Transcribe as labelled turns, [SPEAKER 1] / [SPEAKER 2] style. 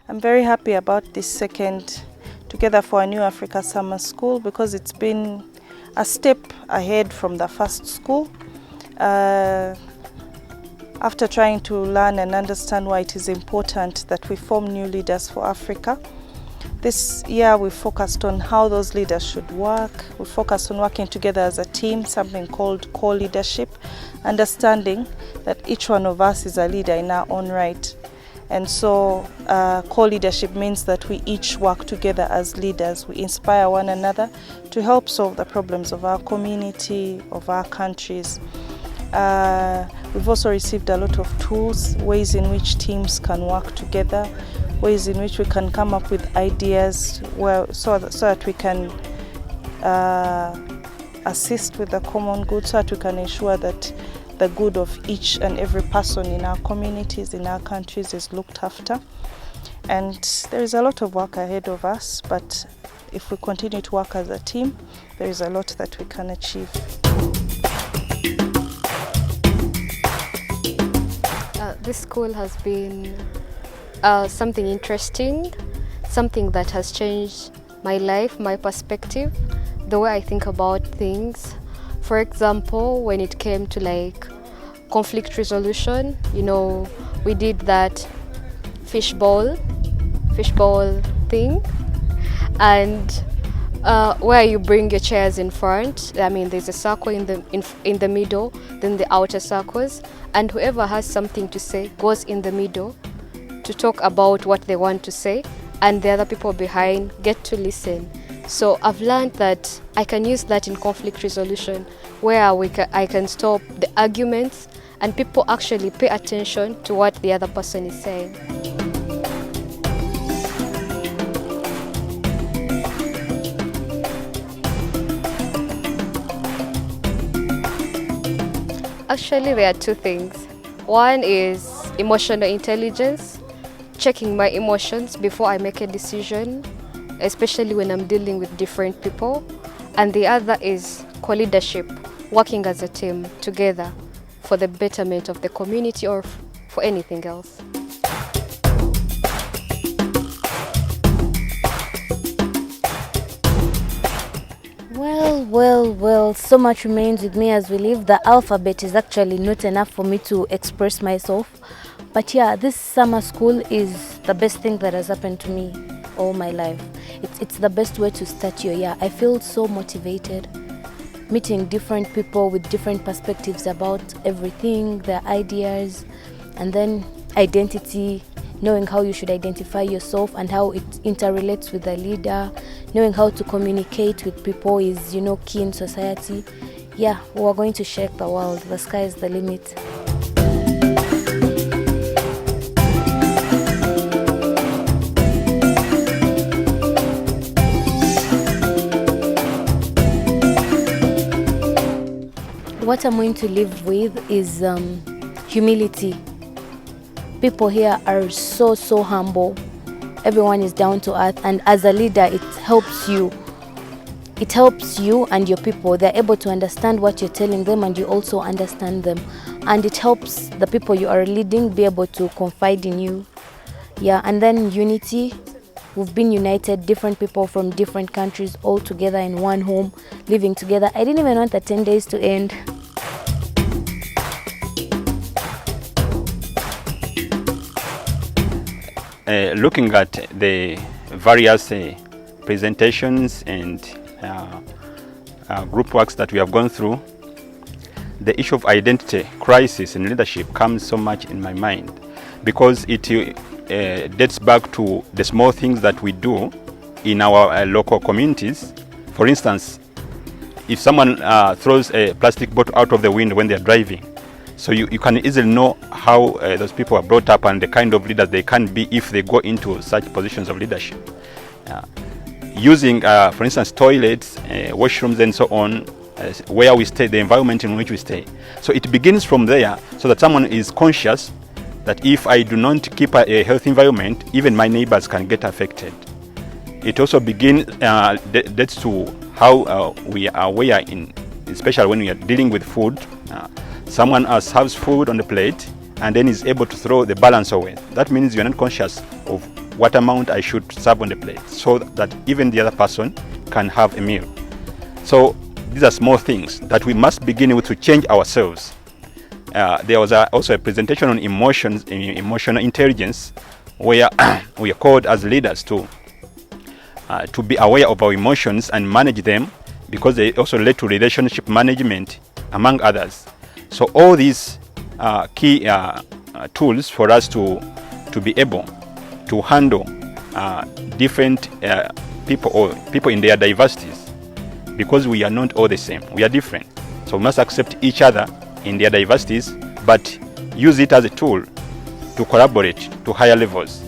[SPEAKER 1] I'm very happy about this second Together for a New Africa Summer School because it's been a step ahead from the first school. After trying to learn and understand why it is important that we form new leaders for Africa, this year we focused on how those leaders should work. We focused on working together as a team, something called core leadership, understanding that each one of us is a leader in our own right. And so core leadership means that we each work together as leaders. We inspire one another to help solve the problems of our community, of our countries. We've also received a lot of tools, ways in which teams can work together, ways in which we can come up with ideas so that we can assist with the common good, so that we can ensure that the good of each and every person in our communities, in our countries is looked after. And there is a lot of work ahead of us, but if we continue to work as a team, there is a lot that we can achieve.
[SPEAKER 2] This school has been something interesting, something that has changed my life, my perspective, the way I think about things. For example, when it came to like conflict resolution, you know, we did that fishbowl thing, and where you bring your chairs in front. I mean, there's a circle in the middle, then the outer circles, and whoever has something to say goes in the middle to talk about what they want to say, and the other people behind get to listen. So I've learned that I can use that in conflict resolution, where I can stop the arguments and people actually pay attention to what the other person is saying. Actually, there are two things. One is emotional intelligence, checking my emotions before I make a decision, especially when I'm dealing with different people. And the other is co-leadership, working as a team together for the betterment of the community or for anything else.
[SPEAKER 3] Well, so much remains with me as we live. The alphabet is actually not enough for me to express myself. But yeah, this summer school is the best thing that has happened to me all my life. It's the best way to start your year. I feel so motivated, meeting different people with different perspectives about everything, their ideas, and then identity, knowing how you should identify yourself and how it interrelates with the leader, knowing how to communicate with people is, you know, key in society. Yeah, we're going to shake the world. The sky is the limit. What I'm going to live with is humility. People here are so humble. Everyone is down to earth, and as a leader, it helps you. It helps you and your people. They're able to understand what you're telling them, and you also understand them. And it helps the people you are leading be able to confide in you. Yeah, and then unity. We've been united, different people from different countries, all together in one home, living together. I didn't even want the 10 days to end.
[SPEAKER 4] Looking at the various presentations and group works that we have gone through, the issue of identity crisis in leadership comes so much in my mind, because it dates back to the small things that we do in our local communities. For instance, if someone throws a plastic bottle out of the window when they're driving, so you can easily know how those people are brought up and the kind of leaders they can be if they go into such positions of leadership. Using, for instance, toilets, washrooms and so on, where we stay, the environment in which we stay. So it begins from there, so that someone is conscious that if I do not keep a healthy environment, even my neighbors can get affected. It also begins, that's to how we are aware, especially when we are dealing with food. Someone serves food on the plate and then is able to throw the balance away. That means you're not conscious of what amount I should serve on the plate, so that even the other person can have a meal. So these are small things that we must begin with to change ourselves. There was also a presentation on emotions, emotional intelligence, where we are called as leaders to be aware of our emotions and manage them, because they also lead to relationship management, among others. So all these key tools for us to be able to handle different people, or people in their diversities, because we are not all the same, we are different. So we must accept each other in their diversities, but use it as a tool to collaborate to higher levels.